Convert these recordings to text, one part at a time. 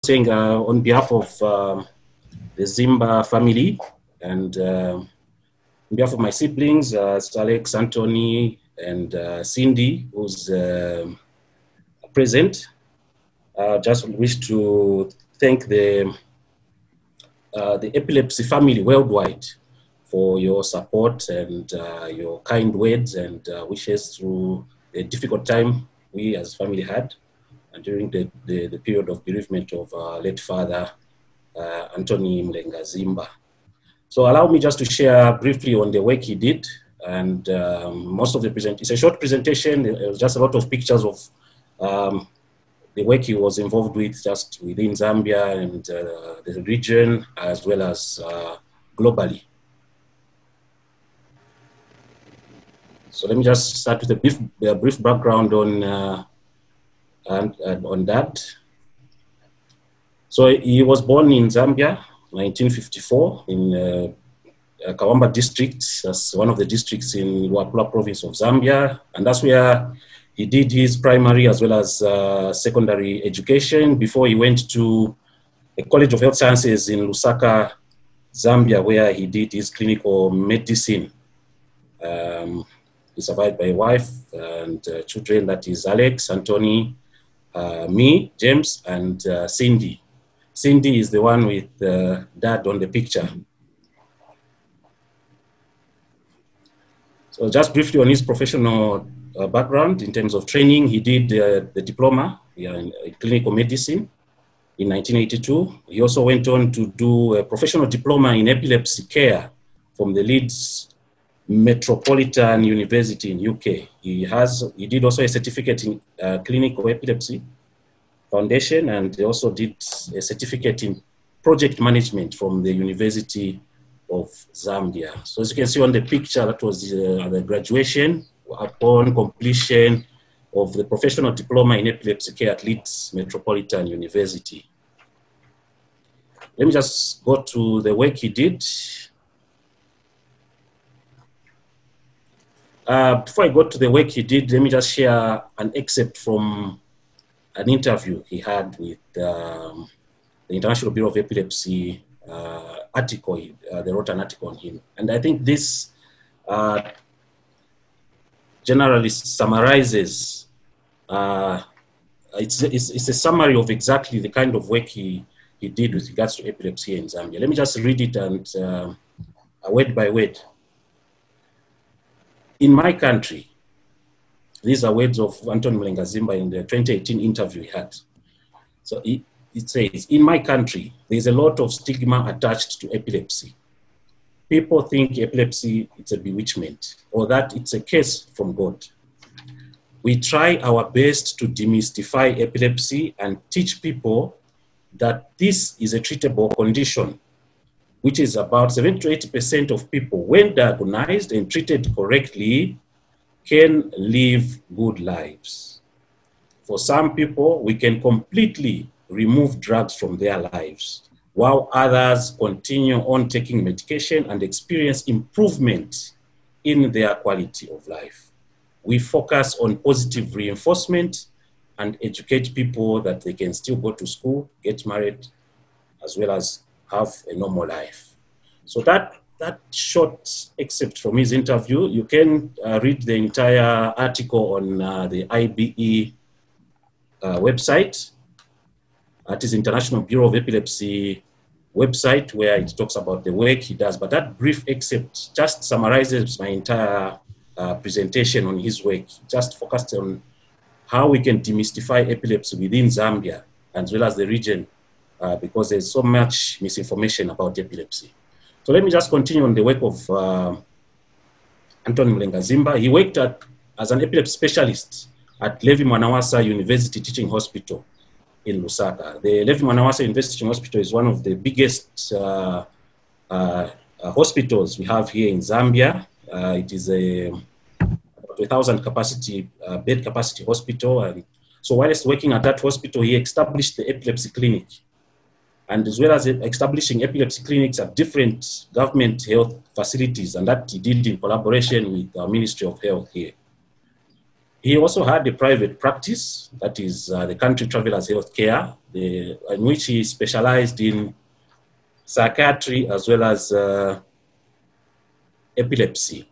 saying on behalf of the Zimba family and on behalf of my siblings, Alex, Anthony, and Cindy, who's present, just wish to thank the epilepsy family worldwide for your support and your kind words and wishes through the difficult time we as family had and during the period of bereavement of our late father, Anthony Mulenga Zimba. So allow me just to share briefly on the work he did, and most of the it's a short presentation. It was just a lot of pictures of the work he was involved with just within Zambia and the region, as well as globally. So let me just start with a brief background on on that. So he was born in Zambia, 1954, in Kawamba district. That's one of the districts in Luapula province of Zambia, and that's where he did his primary as well as secondary education before he went to a College of Health Sciences in Lusaka, Zambia, where he did his clinical medicine. He's survived by a wife and children, that is Alex, Anthony, me, James, and Cindy. Cindy is the one with dad on the picture. So just briefly on his professional background in terms of training, he did the diploma in clinical medicine in 1982. He also went on to do a professional diploma in epilepsy care from the Leeds Metropolitan University in UK. He did also a certificate in clinical epilepsy foundation, and he also did a certificate in project management from the University of Zambia. So as you can see on the picture, that was the graduation upon completion of the professional diploma in epilepsy care at Leeds Metropolitan University. Let me just go to the work he did. Before I go to the work he did, let me just share an excerpt from an interview he had with the International Bureau of Epilepsy article. They wrote an article on him. And I think this generally summarizes, it's a summary of exactly the kind of work he did with regards to epilepsy in Zambia. Let me just read it and word by word. In my country, these are words of Anthony Mulenga Zimba in the 2018 interview he had. So it says, in my country, there's a lot of stigma attached to epilepsy. People think epilepsy is a bewitchment or that it's a curse from God. We try our best to demystify epilepsy and teach people that this is a treatable condition, which is about 70 to 80% of people, when diagnosed and treated correctly, can live good lives. For some people, we can completely remove drugs from their lives, while others continue on taking medication and experience improvement in their quality of life. We focus on positive reinforcement and educate people that they can still go to school, get married, as well as have a normal life. So that short excerpt from his interview, you can read the entire article on the IBE website. That is International Bureau of Epilepsy website, where it talks about the work he does. But that brief excerpt just summarizes my entire presentation on his work, just focused on how we can demystify epilepsy within Zambia as well as the region, because there's so much misinformation about epilepsy. So let me just continue on the work of Anthony Mulenga Zimba. He worked as an epilepsy specialist at Levi Mwanawasa University Teaching Hospital in Lusaka. The Levi Mwanawasa University Teaching Hospital is one of the biggest hospitals we have here in Zambia. It is about 1,000 bed capacity hospital. And so whilst working at that hospital, he established the epilepsy clinic. And as well as establishing epilepsy clinics at different government health facilities, and that he did in collaboration with the Ministry of Health here. He also had a private practice, that is the Country Travelers Healthcare, in which he specialized in psychiatry as well as epilepsy.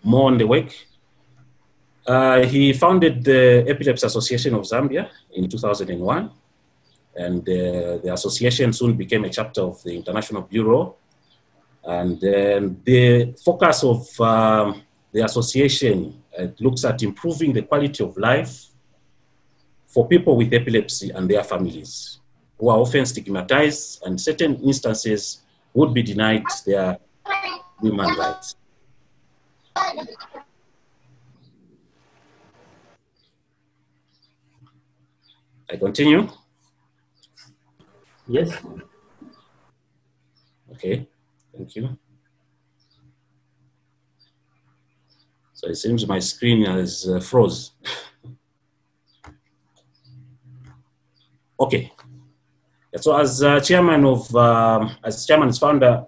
More on the work. He founded the Epilepsy Association of Zambia in 2001, and the association soon became a chapter of the International Bureau. And then the focus of the association looks at improving the quality of life for people with epilepsy and their families, who are often stigmatized and certain instances would be denied their human rights. I continue? Yes. Okay, thank you. So it seems my screen has froze. Okay. So as chairman and founder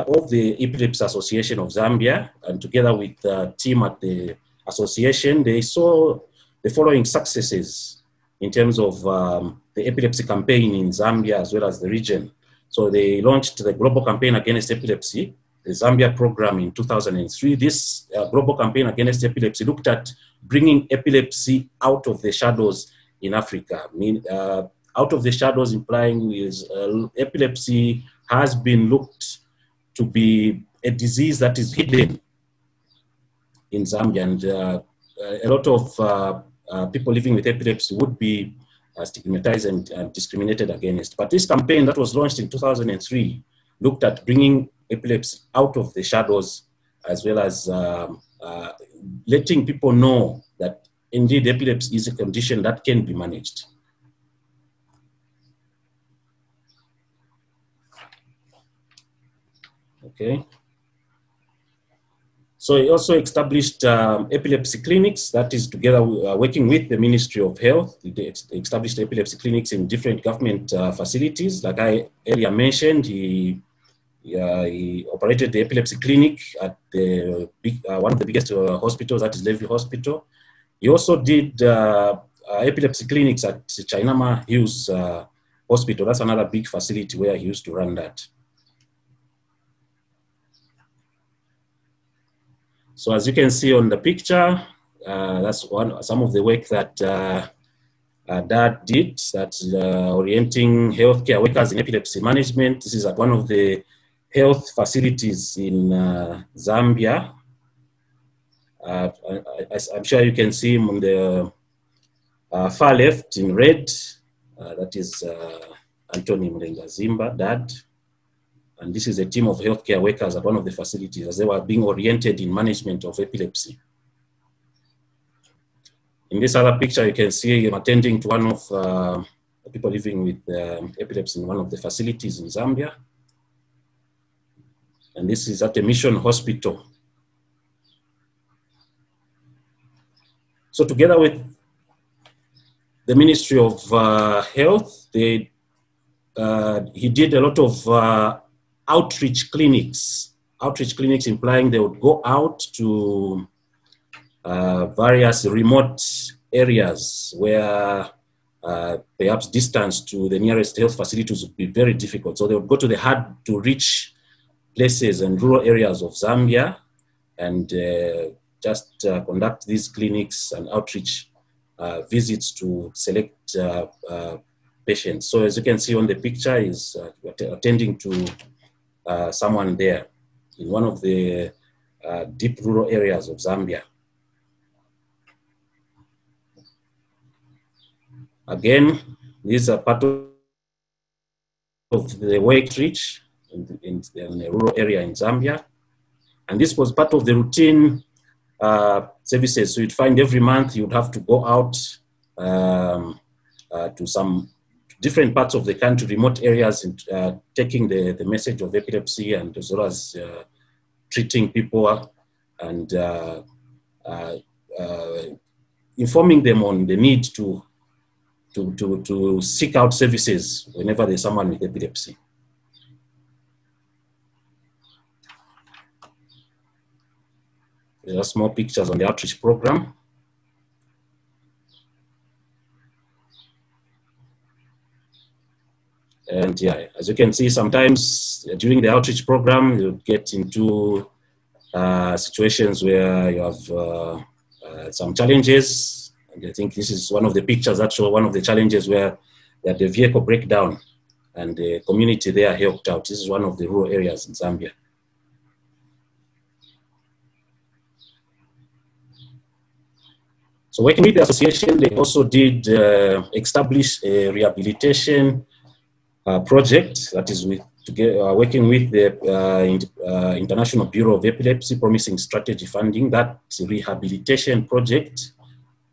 of the Epilepsy Association of Zambia, and together with the team at the association, they saw the following successes in terms of the epilepsy campaign in Zambia as well as the region. So they launched the Global Campaign Against Epilepsy, the Zambia program, in 2003. This Global Campaign Against Epilepsy looked at bringing epilepsy out of the shadows in Africa. Out of the shadows implying is epilepsy has been looked to be a disease that is hidden in Zambia, and a lot of people living with epilepsy would be stigmatized and discriminated against. But this campaign that was launched in 2003 looked at bringing epilepsy out of the shadows, as well as letting people know that indeed epilepsy is a condition that can be managed. Okay. So he also established epilepsy clinics, that is together working with the Ministry of Health. They established epilepsy clinics in different government facilities. Like I earlier mentioned, he operated the epilepsy clinic at the one of the biggest hospitals, that is Levy Hospital. He also did epilepsy clinics at Chainama Hills Hospital. That's another big facility where he used to run that. So as you can see on the picture, that's some of the work that Dad did, that's orienting healthcare workers in epilepsy management. This is at one of the health facilities in Zambia. I'm sure you can see him on the far left in red. That is Mulenga Zimba, Dad. And this is a team of healthcare workers at one of the facilities as they were being oriented in management of epilepsy. In this other picture, you can see him attending to one of people living with epilepsy in one of the facilities in Zambia. And this is at a mission hospital. So together with the Ministry of Health, he did a lot of outreach clinics implying they would go out to various remote areas where perhaps distance to the nearest health facilities would be very difficult. So they would go to the hard to reach places and rural areas of Zambia and just conduct these clinics and outreach visits to select patients. So as you can see on the picture, is attending to someone there in one of the deep rural areas of Zambia. Again, these are part of the work reach in a rural area in Zambia. And this was part of the routine services. So you'd find every month you'd have to go out to some different parts of the country, remote areas, and taking the message of epilepsy, and as well as treating people and informing them on the need to seek out services whenever there's someone with epilepsy. There are small pictures on the outreach program. And yeah, as you can see, sometimes during the outreach program, you get into situations where you have some challenges. And I think this is one of the pictures that show one of the challenges where they had the vehicle breakdown and the community there helped out. This is one of the rural areas in Zambia. So working with the association, they also did establish a rehabilitation project that is working with the International Bureau of Epilepsy Promising Strategy funding. That rehabilitation project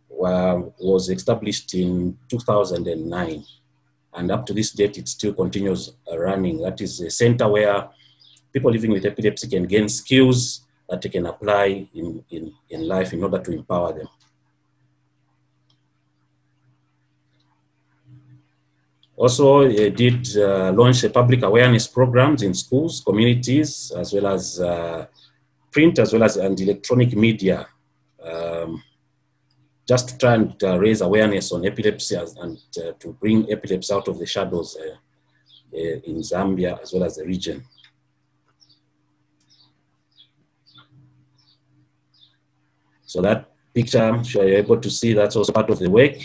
was established in 2009. And up to this date, it still continues running. That is a center where people living with epilepsy can gain skills that they can apply in life in order to empower them. Also, it did launch a public awareness programs in schools, communities, as well as print, as well as and electronic media, just to try and raise awareness on epilepsy and to bring epilepsy out of the shadows in Zambia, as well as the region. So that picture, I'm sure you're able to see, that's also part of the work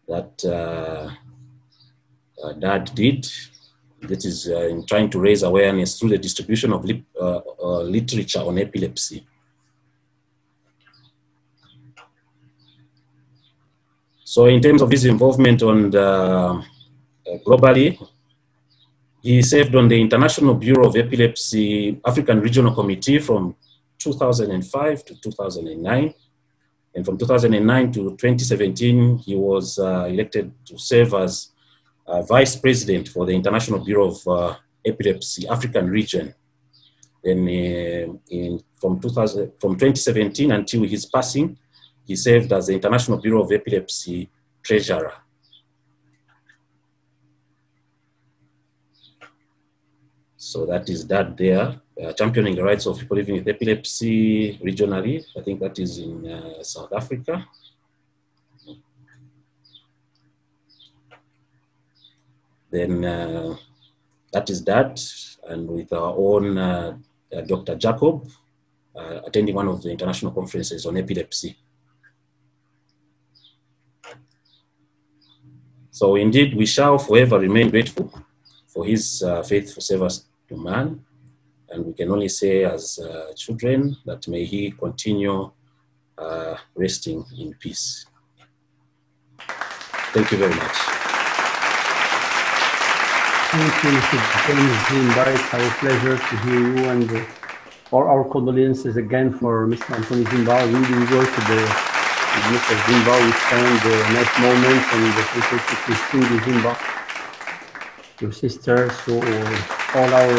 that Dad did. That is in trying to raise awareness through the distribution of literature on epilepsy. So in terms of his involvement on globally, he served on the International Bureau of Epilepsy African Regional Committee from 2005 to 2009. And from 2009 to 2017, he was elected to serve as Vice President for the International Bureau of Epilepsy African Region. Then from 2017 until his passing, he served as the International Bureau of Epilepsy Treasurer. So that is that there, championing the rights of people living with epilepsy regionally. I think that is in South Africa. Then that is that, and with our own Dr. Jacob, attending one of the international conferences on epilepsy. So indeed, we shall forever remain grateful for his faithful service to man. And we can only say as children that may he continue resting in peace. Thank you very much. Thank you, Mr. James Zimba. It's our pleasure to hear you, and all our condolences again for Mr. Anthony Zimba. We really enjoyed with Mr. Zimba. We spent a nice moment, and thank you to Christine Zimba, your sister, so all our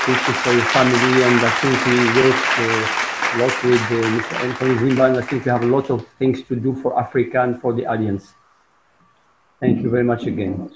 wishes for your family. And I think we work a lot with Mr. Anthony Zimba, and I think we have a lot of things to do for Africa and for the audience. Thank you very much again.